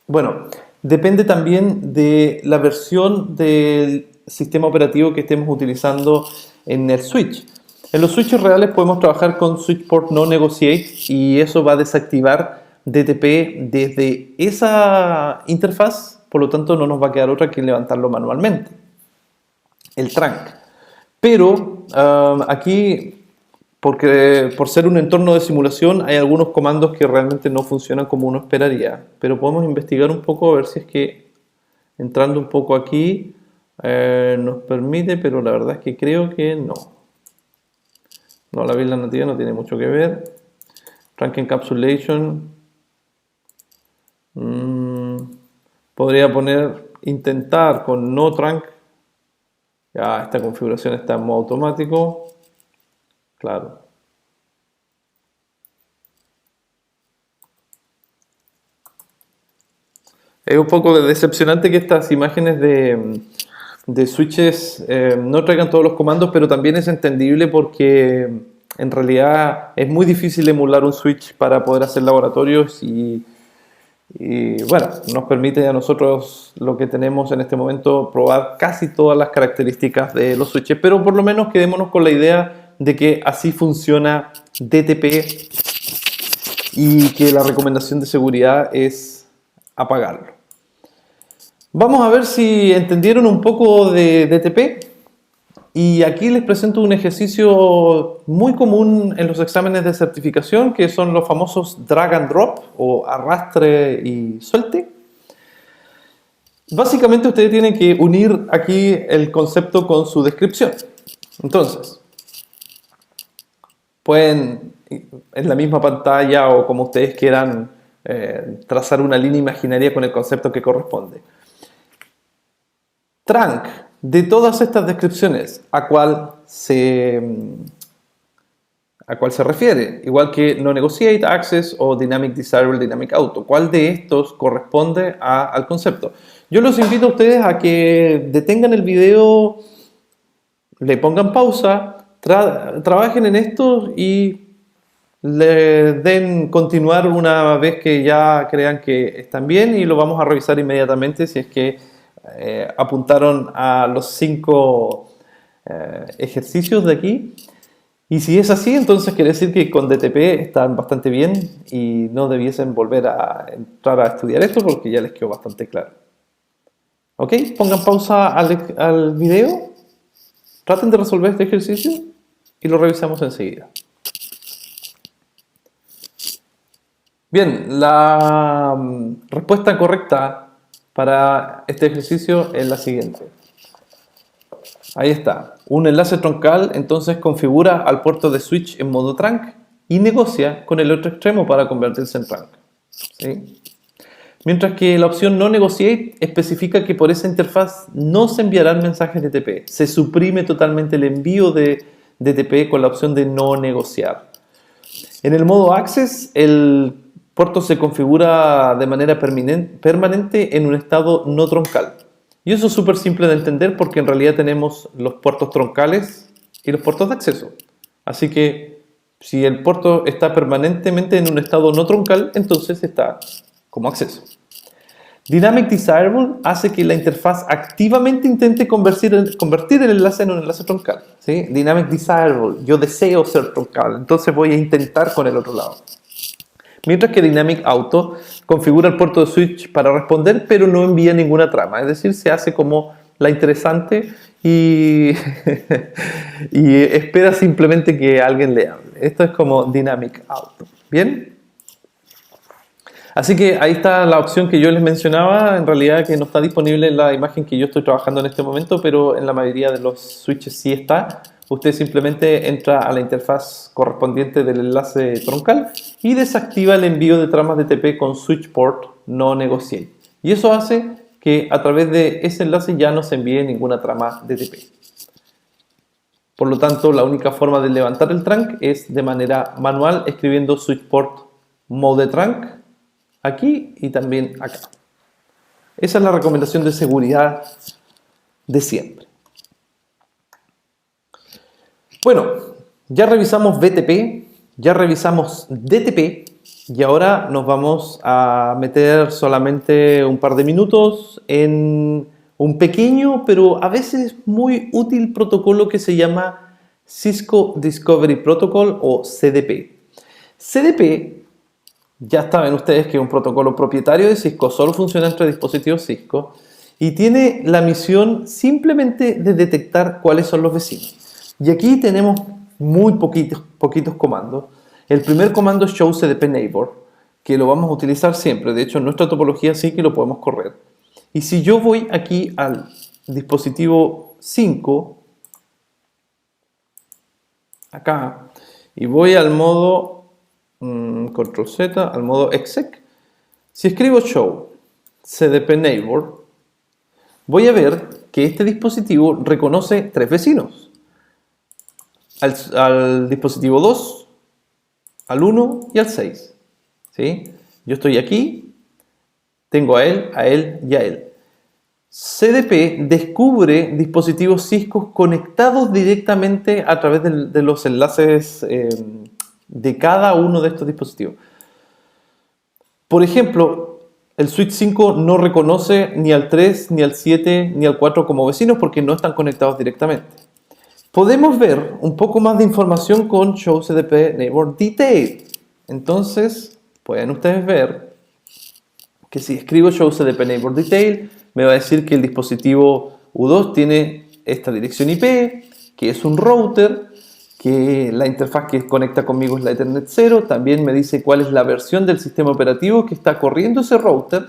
Bueno, depende también de la versión del sistema operativo que estemos utilizando en el switch. En los switches reales podemos trabajar con switch port no negotiate y eso va a desactivar DTP desde esa interfaz, por lo tanto no nos va a quedar otra que levantarlo manualmente, el trunk. Pero aquí, por ser un entorno de simulación, hay algunos comandos que realmente no funcionan como uno esperaría, pero podemos investigar un poco a ver si es que entrando un poco aquí nos permite, pero la verdad es que creo que no. No, la VLAN nativa no tiene mucho que ver. Trunk Encapsulation. Podría intentar con no trunk. Ya, esta configuración está en modo automático. Claro. Es un poco decepcionante que estas imágenes de switches no traigan todos los comandos, pero también es entendible porque en realidad es muy difícil emular un switch para poder hacer laboratorios y bueno, nos permite a nosotros lo que tenemos en este momento probar casi todas las características de los switches, pero por lo menos quedémonos con la idea de que así funciona DTP y que la recomendación de seguridad es apagarlo. Vamos a ver si entendieron un poco de DTP y aquí les presento un ejercicio muy común en los exámenes de certificación que son los famosos drag and drop o arrastre y suelte. Básicamente ustedes tienen que unir aquí el concepto con su descripción. Entonces, pueden en la misma pantalla o como ustedes quieran trazar una línea imaginaria con el concepto que corresponde. Trunk, de todas estas descripciones, ¿a cuál se refiere? Igual que no negotiate, access o dynamic desirable, dynamic auto. ¿Cuál de estos corresponde al concepto? Yo los invito a ustedes a que detengan el video, le pongan pausa, trabajen en esto y le den continuar una vez que ya crean que están bien y lo vamos a revisar inmediatamente si es que apuntaron a los 5 ejercicios de aquí. Y si es así, entonces quiere decir que con DTP están bastante bien y no debiesen volver a entrar a estudiar esto porque ya les quedó bastante claro. ¿Ok? Pongan pausa al video, traten de resolver este ejercicio y lo revisamos enseguida. Bien, la respuesta correcta para este ejercicio es la siguiente. Ahí está. Un enlace troncal entonces configura al puerto de switch en modo trunk y negocia con el otro extremo para convertirse en trunk. ¿Sí? Mientras que la opción no negotiate especifica que por esa interfaz no se enviarán mensajes de DTP. Se suprime totalmente el envío de DTP con la opción de no negociar. En el modo access, el puerto se configura de manera permanente en un estado no troncal. Y eso es súper simple de entender porque en realidad tenemos los puertos troncales y los puertos de acceso. Así que si el puerto está permanentemente en un estado no troncal, entonces está como acceso. Dynamic Desirable hace que la interfaz activamente intente convertir el enlace en un enlace troncal. ¿Sí? Dynamic Desirable, yo deseo ser troncal, entonces voy a intentar con el otro lado. Mientras que Dynamic Auto configura el puerto de switch para responder, pero no envía ninguna trama. Es decir, se hace como la interesante y, y espera simplemente que alguien le hable. Esto es como Dynamic Auto. ¿Bien? Así que ahí está la opción que yo les mencionaba, en realidad que no está disponible en la imagen que yo estoy trabajando en este momento, pero en la mayoría de los switches sí está. Usted simplemente entra a la interfaz correspondiente del enlace troncal y desactiva el envío de tramas DTP con switch port no negotiate. Y eso hace que a través de ese enlace ya no se envíe ninguna trama DTP. Por lo tanto, la única forma de levantar el trunk es de manera manual escribiendo switch port mode trunk aquí y también acá. Esa es la recomendación de seguridad de siempre. Bueno, ya revisamos BTP, ya revisamos DTP y ahora nos vamos a meter solamente un par de minutos en un pequeño pero a veces muy útil protocolo que se llama Cisco Discovery Protocol o CDP. CDP, ya saben ustedes que es un protocolo propietario de Cisco, solo funciona entre dispositivos Cisco y tiene la misión simplemente de detectar cuáles son los vecinos. Y aquí tenemos muy poquitos comandos. El primer comando es show cdp neighbor, que lo vamos a utilizar siempre. De hecho, en nuestra topología sí que lo podemos correr. Y si yo voy aquí al dispositivo 5, acá, y voy al modo control Z, al modo exec, si escribo show cdp neighbor, voy a ver que este dispositivo reconoce 3 vecinos. Al dispositivo 2, al 1 y al 6. ¿Sí? Yo estoy aquí, tengo a él y a él. CDP descubre dispositivos Cisco conectados directamente a través de los enlaces de cada uno de estos dispositivos. Por ejemplo, el switch 5 no reconoce ni al 3, ni al 7, ni al 4 como vecinos porque no están conectados directamente. Podemos ver un poco más de información con Show CDP Neighbor Detail. Entonces, pueden ustedes ver que si escribo Show CDP Neighbor Detail, me va a decir que el dispositivo U2 tiene esta dirección IP, que es un router, que la interfaz que conecta conmigo es la Ethernet 0. También me dice cuál es la versión del sistema operativo que está corriendo ese router,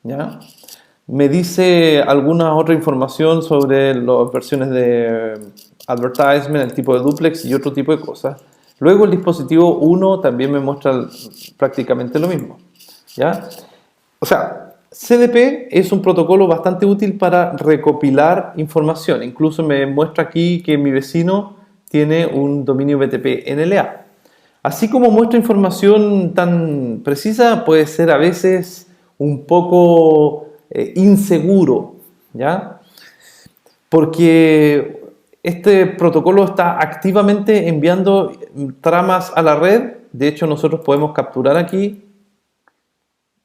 ¿ya? Me dice alguna otra información sobre las versiones de advertisement, el tipo de duplex y otro tipo de cosas. Luego el dispositivo 1 también me muestra prácticamente lo mismo, ¿ya? O sea, CDP es un protocolo bastante útil para recopilar información. Incluso me muestra aquí que mi vecino tiene un dominio BTP NLA. Así como muestra información tan precisa, puede ser a veces un poco inseguro, ¿ya? Porque este protocolo está activamente enviando tramas a la red. De hecho, nosotros podemos capturar aquí.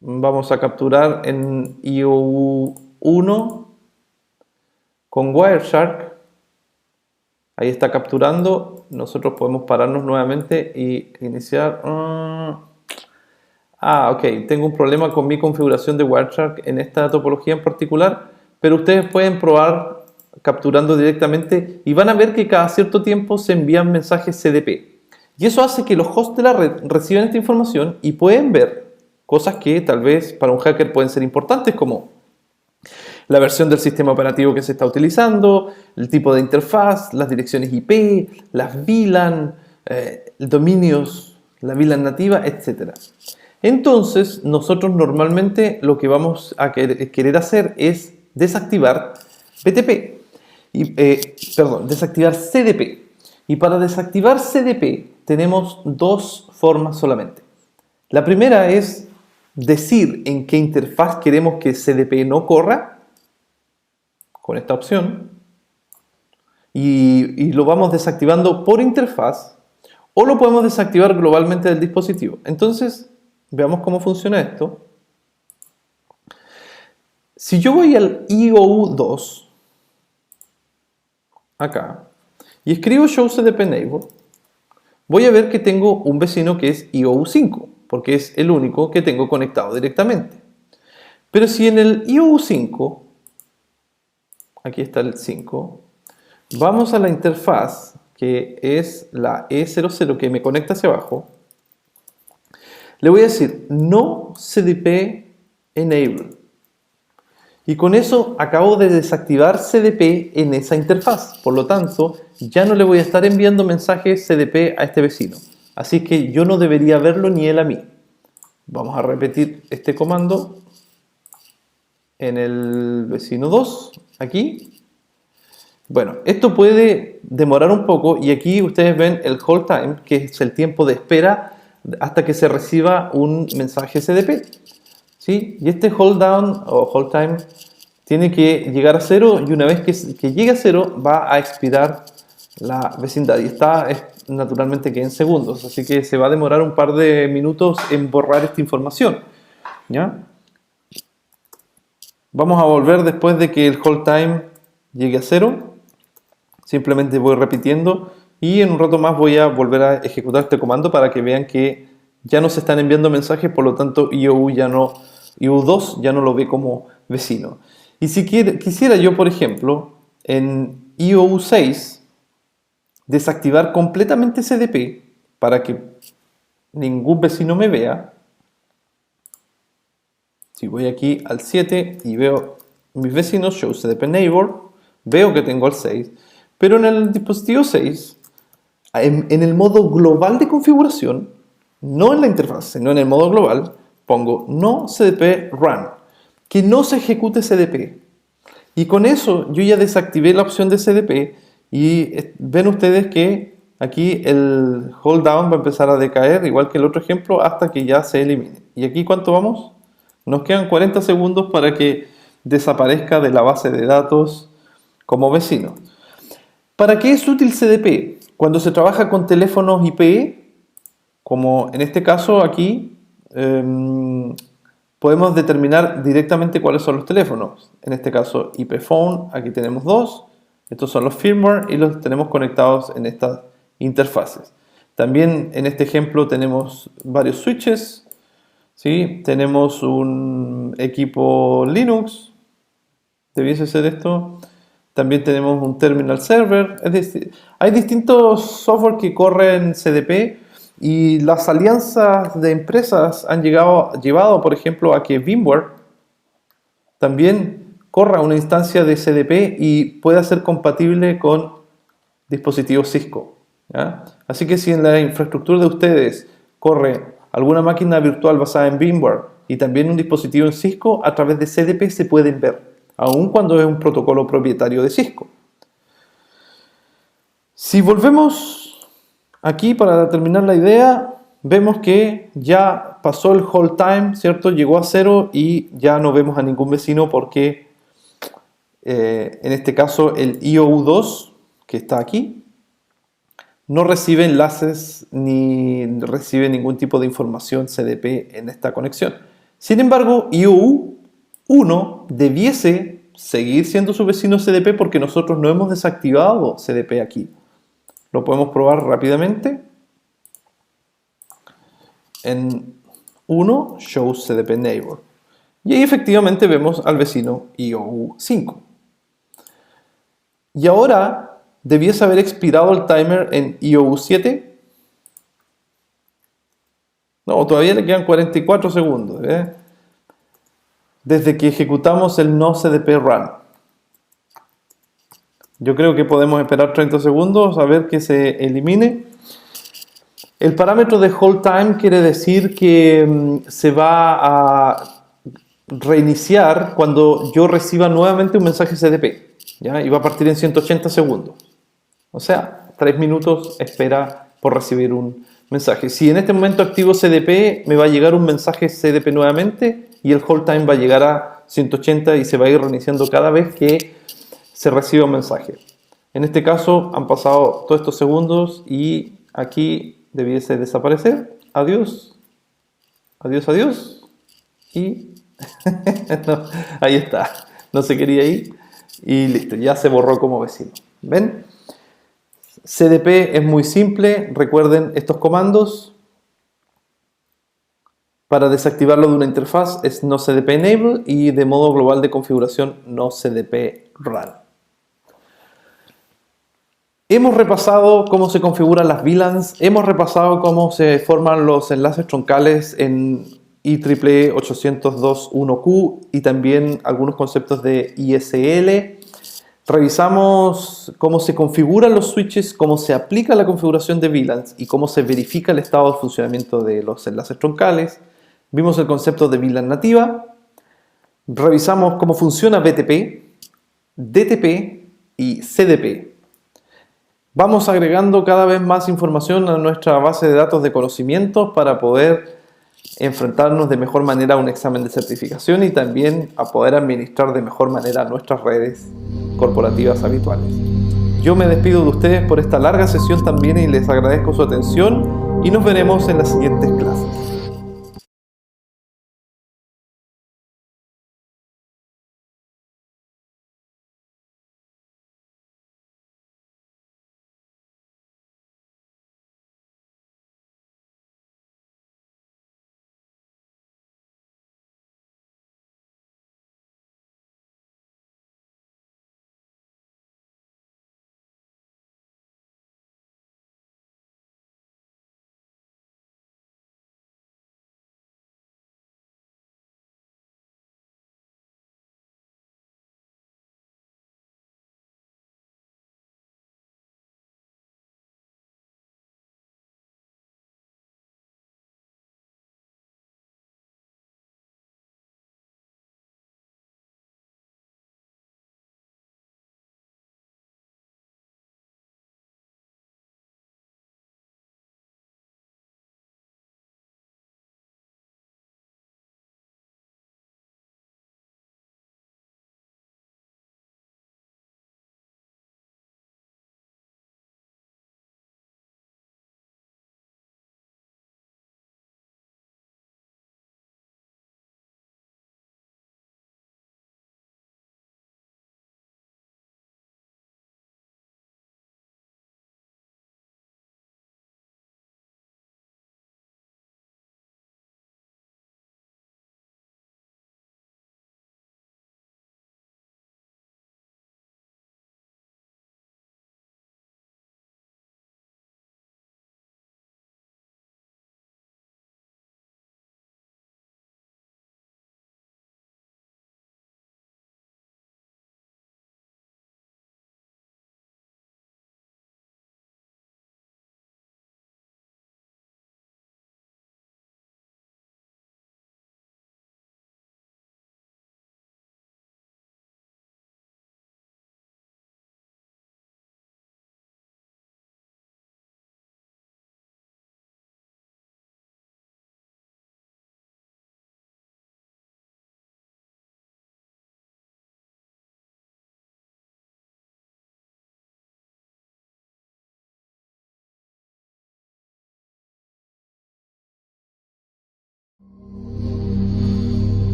Vamos a capturar en IOU1 con Wireshark. Ahí está capturando. Nosotros podemos pararnos nuevamente y iniciar. Ok, tengo un problema con mi configuración de Wireshark en esta topología en particular, pero ustedes pueden probar capturando directamente y van a ver que cada cierto tiempo se envían mensajes CDP. Y eso hace que los hosts de la red reciban esta información y pueden ver cosas que tal vez para un hacker pueden ser importantes, como la versión del sistema operativo que se está utilizando, el tipo de interfaz, las direcciones IP, las VLAN, dominios, la VLAN nativa, etc. Entonces, nosotros normalmente lo que vamos a querer hacer es desactivar BTP, desactivar CDP. Y para desactivar CDP tenemos dos formas solamente. La primera es decir en qué interfaz queremos que CDP no corra, con esta opción, y lo vamos desactivando por interfaz, o lo podemos desactivar globalmente del dispositivo. Entonces, veamos cómo funciona esto. Si yo voy al IOU2, acá, y escribo show cdp neighbor, voy a ver que tengo un vecino que es IOU5, porque es el único que tengo conectado directamente. Pero si en el IOU5, aquí está el 5, vamos a la interfaz, que es la E00 que me conecta hacia abajo. Le voy a decir no CDP enable. Y con eso acabo de desactivar CDP en esa interfaz. Por lo tanto, ya no le voy a estar enviando mensajes CDP a este vecino. Así que yo no debería verlo ni él a mí. Vamos a repetir este comando en el vecino 2, aquí. Bueno, esto puede demorar un poco y aquí ustedes ven el hold time, que es el tiempo de espera hasta que se reciba un mensaje CDP. ¿Sí? Y este hold down o hold time tiene que llegar a 0 y una vez que llegue a 0 va a expirar la vecindad y está naturalmente que en segundos, así que se va a demorar un par de minutos en borrar esta información. ¿Ya? Vamos a volver después de que el hold time llegue a 0, simplemente voy repitiendo y en un rato más voy a volver a ejecutar este comando para que vean que ya no se están enviando mensajes, por lo tanto IOU2 ya no lo ve como vecino. Y si quisiera yo, por ejemplo, en IOU6 desactivar completamente CDP para que ningún vecino me vea, si voy aquí al 7 y veo mis vecinos, Show CDP Neighbor, veo que tengo al 6, pero en el dispositivo 6, en el modo global de configuración, no en la interfaz, sino en el modo global, pongo no CDP Run, que no se ejecute CDP. Y con eso yo ya desactivé la opción de CDP y ven ustedes que aquí el hold down va a empezar a decaer, igual que el otro ejemplo, hasta que ya se elimine. ¿Y aquí cuánto vamos? Nos quedan 40 segundos para que desaparezca de la base de datos como vecino. ¿Para qué es útil CDP? Cuando se trabaja con teléfonos IP, como en este caso aquí, podemos determinar directamente cuáles son los teléfonos. En este caso IP Phone, aquí tenemos dos. Estos son los firmware y los tenemos conectados en estas interfaces. También en este ejemplo tenemos varios switches. ¿Sí? Tenemos un equipo Linux, debiese ser esto. También tenemos un terminal server. Es decir, hay distintos software que corren CDP y las alianzas de empresas han llevado, por ejemplo, a que VMware también corra una instancia de CDP y pueda ser compatible con dispositivos Cisco. ¿Ya? Así que si en la infraestructura de ustedes corre alguna máquina virtual basada en VMware y también un dispositivo en Cisco, a través de CDP se pueden ver, aun cuando es un protocolo propietario de Cisco. Si volvemos aquí para terminar la idea, vemos que ya pasó el hold time, ¿cierto? Llegó a 0 y ya no vemos a ningún vecino porque en este caso el IOU2, que está aquí, no recibe enlaces ni recibe ningún tipo de información CDP en esta conexión. Sin embargo, IOU1 debiese seguir siendo su vecino CDP porque nosotros no hemos desactivado CDP aquí. Lo podemos probar rápidamente. En 1, Show CDP Neighbor. Y ahí efectivamente vemos al vecino IOU5. Y ahora debiese haber expirado el timer en IOU7. No, todavía le quedan 44 segundos. Desde que ejecutamos el no CDP run. Yo creo que podemos esperar 30 segundos a ver que se elimine. El parámetro de hold time quiere decir que se va a reiniciar cuando yo reciba nuevamente un mensaje CDP. ¿Ya? Y va a partir en 180 segundos. O sea, 3 minutos espera por recibir un mensaje. Si en este momento activo CDP, me va a llegar un mensaje CDP nuevamente y el hold time va a llegar a 180 y se va a ir reiniciando cada vez que se reciba un mensaje. En este caso han pasado todos estos segundos y aquí debiese desaparecer. Adiós. Adiós, adiós. Y no, ahí está. No se quería ir. Y listo, ya se borró como vecino. ¿Ven? CDP es muy simple. Recuerden estos comandos. Para desactivarlo de una interfaz es no CDP enable y de modo global de configuración no CDP run. Hemos repasado cómo se configuran las VLANs, hemos repasado cómo se forman los enlaces troncales en IEEE 802.1q y también algunos conceptos de ISL. Revisamos cómo se configuran los switches, cómo se aplica la configuración de VLANs y cómo se verifica el estado de funcionamiento de los enlaces troncales. Vimos el concepto de VLAN nativa. Revisamos cómo funciona BTP, DTP y CDP. Vamos agregando cada vez más información a nuestra base de datos de conocimientos para poder enfrentarnos de mejor manera a un examen de certificación y también a poder administrar de mejor manera nuestras redes corporativas habituales. Yo me despido de ustedes por esta larga sesión también y les agradezco su atención y nos veremos en las siguientes clases.